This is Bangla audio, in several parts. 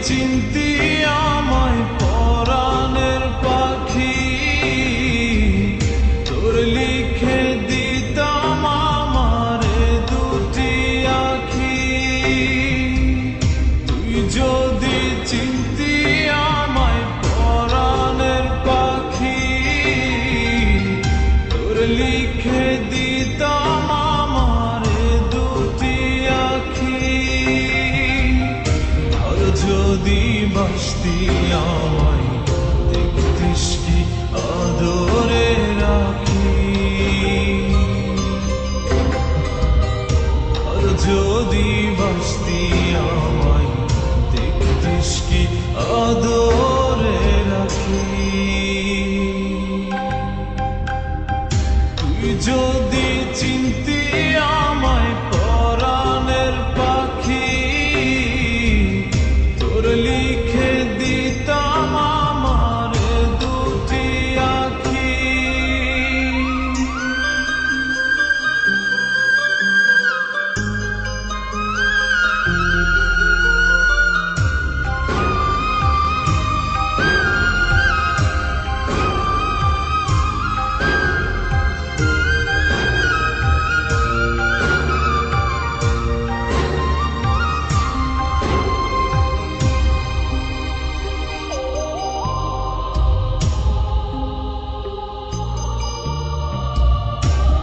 চিনতি আমায় পরাণের পাখি, তোর লিখে দিতাম আমারে দুটি আখি। তুই যদি চিনতি আমায় পরাণের পাখি, তোর লিখে দিতাম আমারে দুটি আখি। আর যদি বাসতি আমায় দেখতিস কি আদরে রাখি, আর যদি বাসতি আমায় দেখতিস কি আদরে রাখি। তুই যদি চিনতি আমায় পরাণের পাখি, তোর লিখে দিতাম আমার দুটি আখি।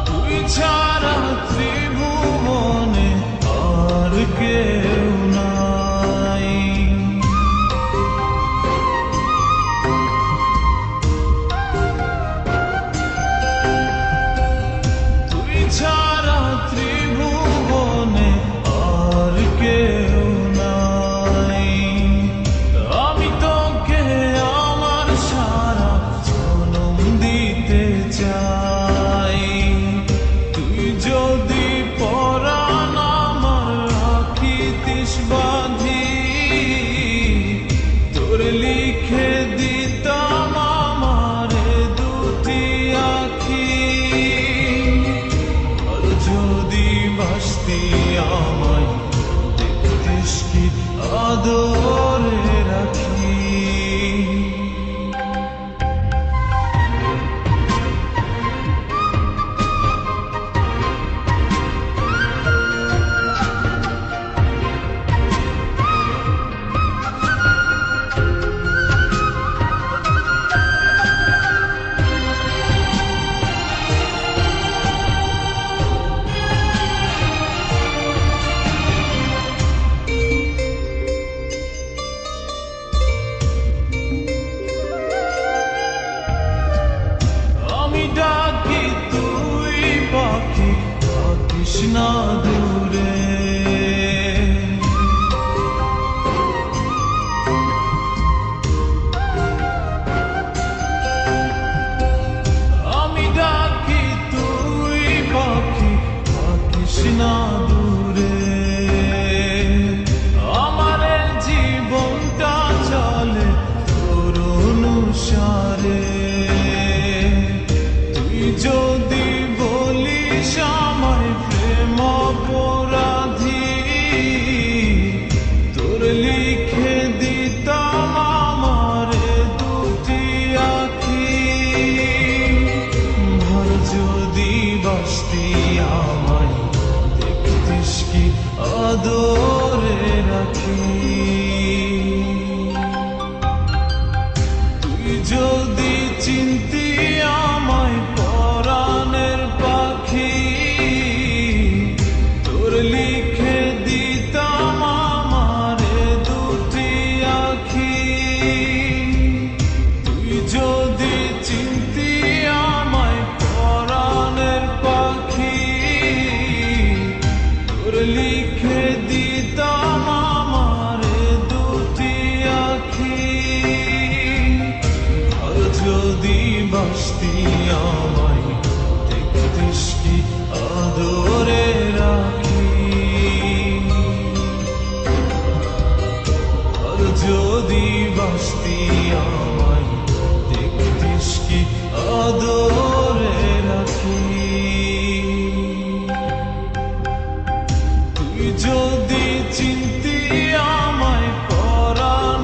তুই ছাড়া ত্রিভুবনে আর কেউ নাই, তুই ছাড়া ত্রিভুবনে আর কেউ নাই। আমি তোকে আমার সারা জনম দিতে চাই। তুই যদি পরাণ আমার রাখিতিস বাঁধি, তোর লিখে দিতাম আমারে দুটি আখি। আর যদি বাসতি আমায় দেখতিস কি আদরে রাখি। আমি ডাকি তুই পাখি থাকিস না দূরে, আমি ডাকি তুই পাখি থাকিস না দূরে। আমার জীবনটা চলে তোর অনুসারে। তুই যদি বলিস আমায় প্রেম অপরাধী, তোর লিখে দিতাম আমারে দুটি আখি। ভর যদি বাসতি আমায় দেখতিস কি আদরে রাখি। তুই যদি চিনতি আমায় পরাণের পাখি, তোর লিখে দিতাম আমারে দুটি আখি। তুই যদি চিনতি আমায় পরাণের পাখি, তোর লিখে দিতাম আমারে দুটি আখি। আর যদি বাসতি আমায় দেখতিস কি আদরে রাখি। আর যদি বাসতি আমায় দেখতিস কি আদরে রাখি। তুই যদি চিনতি আমায় পরাণ